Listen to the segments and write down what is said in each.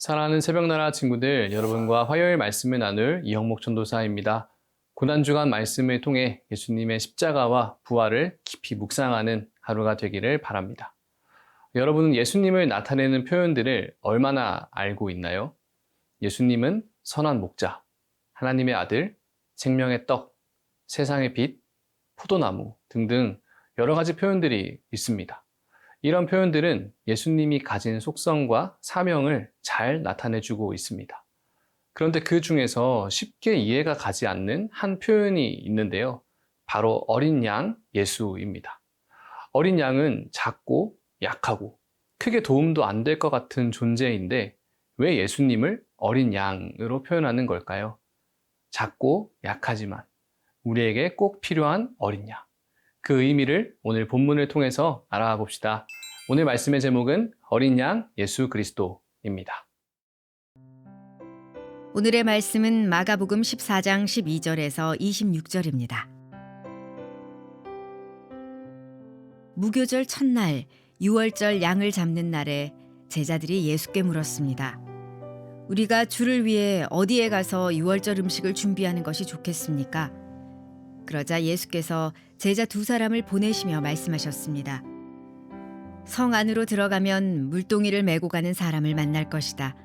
사랑하는 새벽나라 친구들, 여러분과 화요일 말씀을 나눌 이형목 전도사입니다. 고난주간 말씀을 통해 예수님의 십자가와 부활을 깊이 묵상하는 하루가 되기를 바랍니다. 여러분은 예수님을 나타내는 표현들을 얼마나 알고 있나요? 예수님은 선한 목자, 하나님의 아들, 생명의 떡, 세상의 빛, 포도나무 등등 여러 가지 표현들이 있습니다. 이런 표현들은 예수님이 가진 속성과 사명을 잘 나타내주고 있습니다. 그런데 그 중에서 쉽게 이해가 가지 않는 한 표현이 있는데요. 바로 어린 양 예수입니다. 어린 양은 작고 약하고 크게 도움도 안 될 것 같은 존재인데 왜 예수님을 어린 양으로 표현하는 걸까요? 작고 약하지만 우리에게 꼭 필요한 어린 양. 그 의미를 오늘 본문을 통해서 알아봅시다. 오늘 말씀의 제목은 어린 양 예수 그리스도입니다. 오늘의 말씀은 마가복음 14장 12절에서 26절입니다. 무교절 첫날 유월절 양을 잡는 날에 제자들이 예수께 물었습니다. 우리가 주를 위해 어디에 가서 유월절 음식을 준비하는 것이 좋겠습니까? 그러자 예수께서 제자 두 사람을 보내시며 말씀하셨습니다. 성 안으로 들어가면 물동이를 메고 가는 사람을 만날 것이다.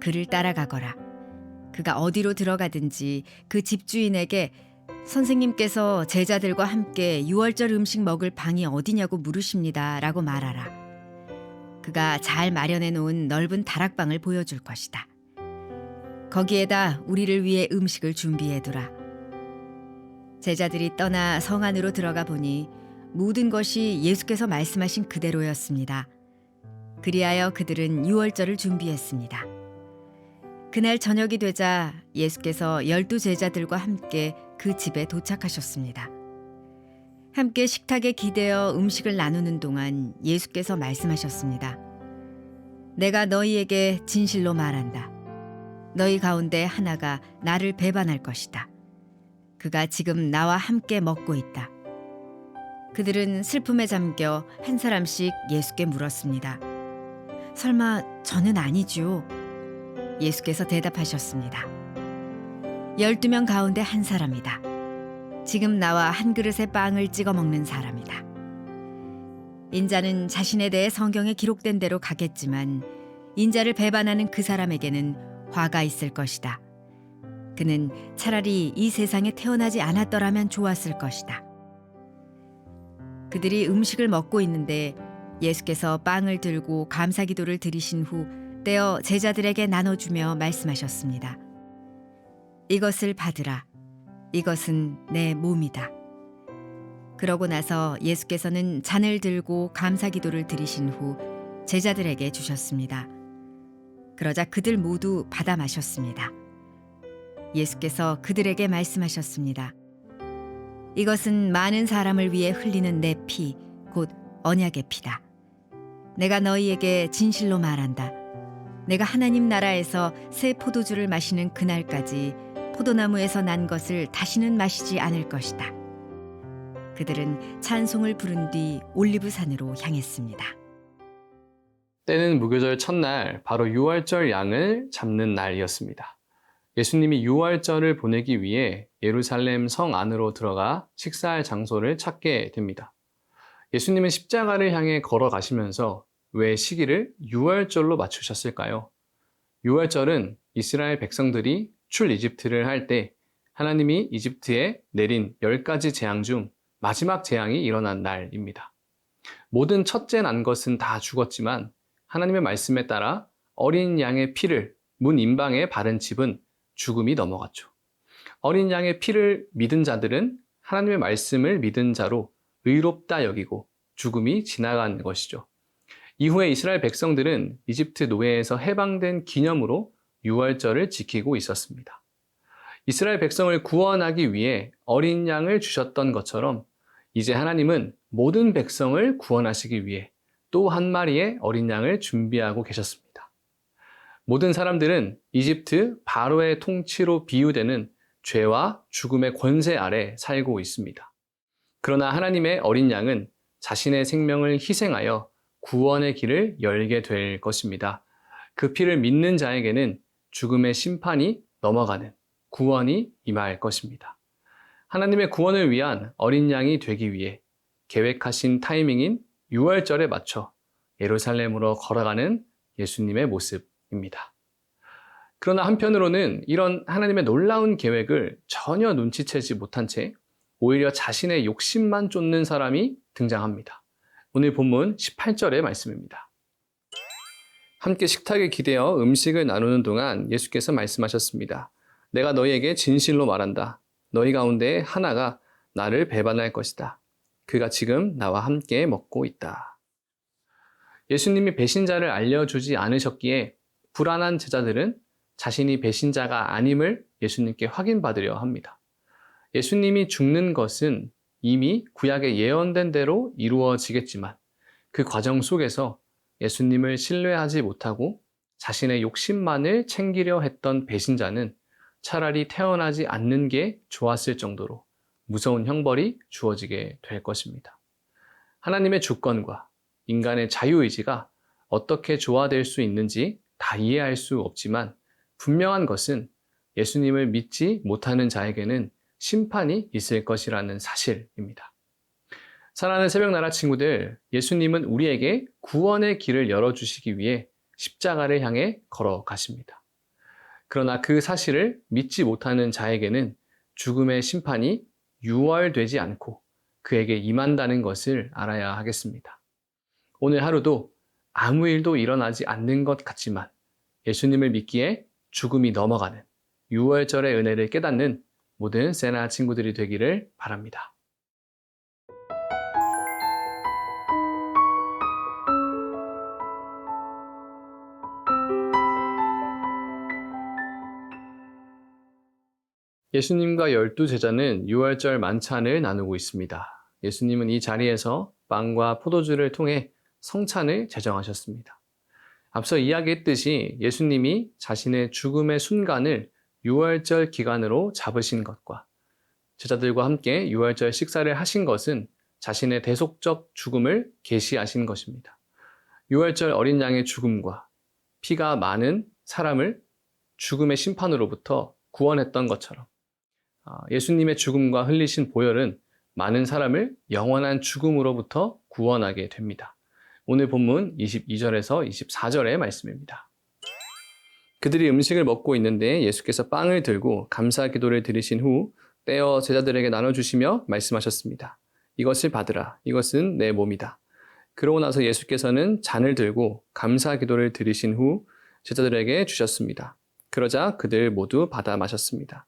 그를 따라가거라. 그가 어디로 들어가든지 그 집주인에게 선생님께서 제자들과 함께 유월절 음식 먹을 방이 어디냐고 물으십니다. 라고 말하라. 그가 잘 마련해 놓은 넓은 다락방을 보여줄 것이다. 거기에다 우리를 위해 음식을 준비해 두라. 제자들이 떠나 성 안으로 들어가 보니 모든 것이 예수께서 말씀하신 그대로였습니다. 그리하여 그들은 유월절을 준비했습니다. 그날 저녁이 되자 예수께서 12 제자들과 함께 그 집에 도착하셨습니다. 함께 식탁에 기대어 음식을 나누는 동안 예수께서 말씀하셨습니다. 내가 너희에게 진실로 말한다. 너희 가운데 하나가 나를 배반할 것이다. 그가 지금 나와 함께 먹고 있다. 그들은 슬픔에 잠겨 한 사람씩 예수께 물었습니다. 설마 저는 아니죠? 예수께서 대답하셨습니다. 12명 가운데 한 사람이다. 지금 나와 한 그릇의 빵을 찍어 먹는 사람이다. 인자는 자신에 대해 성경에 기록된 대로 가겠지만 인자를 배반하는 그 사람에게는 화가 있을 것이다. 그는 차라리 이 세상에 태어나지 않았더라면 좋았을 것이다. 그들이 음식을 먹고 있는데 예수께서 빵을 들고 감사기도를 드리신 후 떼어 제자들에게 나눠주며 말씀하셨습니다. 이것을 받으라. 이것은 내 몸이다. 그러고 나서 예수께서는 잔을 들고 감사기도를 드리신 후 제자들에게 주셨습니다. 그러자 그들 모두 받아 마셨습니다. 예수께서 그들에게 말씀하셨습니다. 이것은 많은 사람을 위해 흘리는 내 피, 곧 언약의 피다. 내가 너희에게 진실로 말한다. 내가 하나님 나라에서 새 포도주를 마시는 그날까지 포도나무에서 난 것을 다시는 마시지 않을 것이다. 그들은 찬송을 부른 뒤 올리브산으로 향했습니다. 때는 무교절 첫날 바로 유월절 양을 잡는 날이었습니다. 예수님이 유월절을 보내기 위해 예루살렘 성 안으로 들어가 식사할 장소를 찾게 됩니다. 예수님은 십자가를 향해 걸어가시면서 왜 시기를 유월절로 맞추셨을까요? 유월절은 이스라엘 백성들이 출 이집트를 할 때 하나님이 이집트에 내린 10가지 재앙 중 마지막 재앙이 일어난 날입니다. 모든 첫째 난 것은 다 죽었지만 하나님의 말씀에 따라 어린 양의 피를 문 임방에 바른 집은 죽음이 넘어갔죠. 어린 양의 피를 믿은 자들은 하나님의 말씀을 믿은 자로 의롭다 여기고 죽음이 지나간 것이죠. 이후에 이스라엘 백성들은 이집트 노예에서 해방된 기념으로 유월절을 지키고 있었습니다. 이스라엘 백성을 구원하기 위해 어린 양을 주셨던 것처럼 이제 하나님은 모든 백성을 구원하시기 위해 또 한 마리의 어린 양을 준비하고 계셨습니다. 모든 사람들은 이집트 바로의 통치로 비유되는 죄와 죽음의 권세 아래 살고 있습니다. 그러나 하나님의 어린 양은 자신의 생명을 희생하여 구원의 길을 열게 될 것입니다. 그 피를 믿는 자에게는 죽음의 심판이 넘어가는 구원이 임할 것입니다. 하나님의 구원을 위한 어린 양이 되기 위해 계획하신 타이밍인 6월절에 맞춰 예루살렘으로 걸어가는 예수님의 모습입니다. 그러나 한편으로는 이런 하나님의 놀라운 계획을 전혀 눈치채지 못한 채 오히려 자신의 욕심만 쫓는 사람이 등장합니다. 오늘 본문 18절의 말씀입니다. 함께 식탁에 기대어 음식을 나누는 동안 예수께서 말씀하셨습니다. 내가 너희에게 진실로 말한다. 너희 가운데 하나가 나를 배반할 것이다. 그가 지금 나와 함께 먹고 있다. 예수님이 배신자를 알려주지 않으셨기에 불안한 제자들은 자신이 배신자가 아님을 예수님께 확인받으려 합니다. 예수님이 죽는 것은 이미 구약에 예언된 대로 이루어지겠지만 그 과정 속에서 예수님을 신뢰하지 못하고 자신의 욕심만을 챙기려 했던 배신자는 차라리 태어나지 않는 게 좋았을 정도로 무서운 형벌이 주어지게 될 것입니다. 하나님의 주권과 인간의 자유의지가 어떻게 조화될 수 있는지 다 이해할 수 없지만 분명한 것은 예수님을 믿지 못하는 자에게는 심판이 있을 것이라는 사실입니다. 사랑하는 새벽나라 친구들, 예수님은 우리에게 구원의 길을 열어주시기 위해 십자가를 향해 걸어가십니다. 그러나 그 사실을 믿지 못하는 자에게는 죽음의 심판이 유월되지 않고 그에게 임한다는 것을 알아야 하겠습니다. 오늘 하루도 아무 일도 일어나지 않는 것 같지만 예수님을 믿기에 죽음이 넘어가는 유월절의 은혜를 깨닫는 모든 세나 친구들이 되기를 바랍니다. 예수님과 12제자는 유월절 만찬을 나누고 있습니다. 예수님은 이 자리에서 빵과 포도주를 통해 성찬을 제정하셨습니다. 앞서 이야기했듯이 예수님이 자신의 죽음의 순간을 유월절 기간으로 잡으신 것과 제자들과 함께 유월절 식사를 하신 것은 자신의 대속적 죽음을 계시하신 것입니다. 유월절 어린 양의 죽음과 피가 많은 사람을 죽음의 심판으로부터 구원했던 것처럼 예수님의 죽음과 흘리신 보혈은 많은 사람을 영원한 죽음으로부터 구원하게 됩니다. 오늘 본문 22절에서 24절의 말씀입니다. 그들이 음식을 먹고 있는데 예수께서 빵을 들고 감사 기도를 드리신 후 떼어 제자들에게 나눠주시며 말씀하셨습니다. 이것을 받으라. 이것은 내 몸이다. 그러고 나서 예수께서는 잔을 들고 감사 기도를 드리신 후 제자들에게 주셨습니다. 그러자 그들 모두 받아 마셨습니다.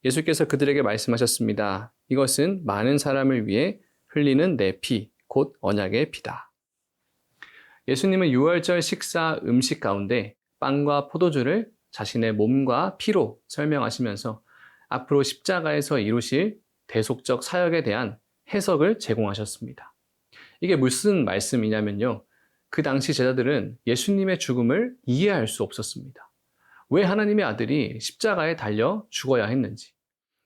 예수께서 그들에게 말씀하셨습니다. 이것은 많은 사람을 위해 흘리는 내 피, 곧 언약의 피다. 예수님은 유월절 식사 음식 가운데 빵과 포도주를 자신의 몸과 피로 설명하시면서 앞으로 십자가에서 이루실 대속적 사역에 대한 해석을 제공하셨습니다. 이게 무슨 말씀이냐면요. 그 당시 제자들은 예수님의 죽음을 이해할 수 없었습니다. 왜 하나님의 아들이 십자가에 달려 죽어야 했는지,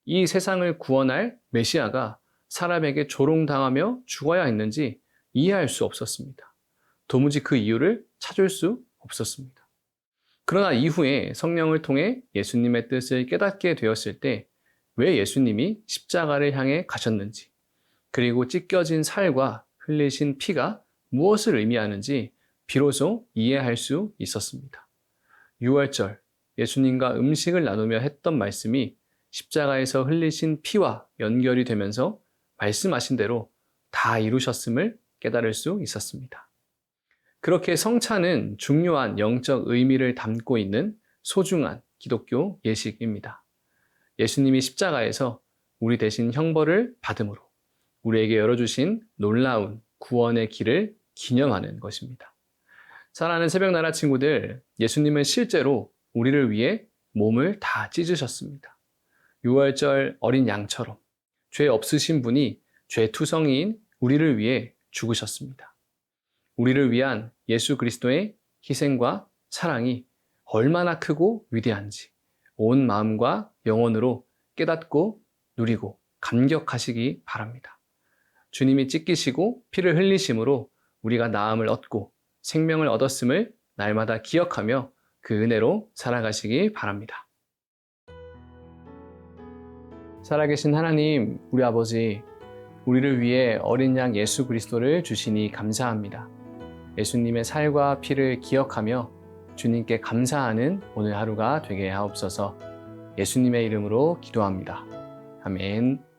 이 세상을 구원할 메시아가 사람에게 조롱당하며 죽어야 했는지 이해할 수 없었습니다. 도무지 그 이유를 찾을 수 없었습니다. 그러나 이후에 성령을 통해 예수님의 뜻을 깨닫게 되었을 때 왜 예수님이 십자가를 향해 가셨는지, 그리고 찢겨진 살과 흘리신 피가 무엇을 의미하는지 비로소 이해할 수 있었습니다. 유월절 예수님과 음식을 나누며 했던 말씀이 십자가에서 흘리신 피와 연결이 되면서 말씀하신 대로 다 이루셨음을 깨달을 수 있었습니다. 그렇게 성찬은 중요한 영적 의미를 담고 있는 소중한 기독교 예식입니다. 예수님이 십자가에서 우리 대신 형벌을 받음으로 우리에게 열어주신 놀라운 구원의 길을 기념하는 것입니다. 사랑하는 새벽나라 친구들, 예수님은 실제로 우리를 위해 몸을 다 찢으셨습니다. 유월절 어린 양처럼 죄 없으신 분이 죄투성이인 우리를 위해 죽으셨습니다. 우리를 위한 예수 그리스도의 희생과 사랑이 얼마나 크고 위대한지 온 마음과 영혼으로 깨닫고 누리고 감격하시기 바랍니다. 주님이 찢기시고 피를 흘리심으로 우리가 나음을 얻고 생명을 얻었음을 날마다 기억하며 그 은혜로 살아가시기 바랍니다. 살아계신 하나님, 우리 아버지, 우리를 위해 어린 양 예수 그리스도를 주시니 감사합니다. 예수님의 살과 피를 기억하며 주님께 감사하는 오늘 하루가 되게 하옵소서. 예수님의 이름으로 기도합니다. 아멘.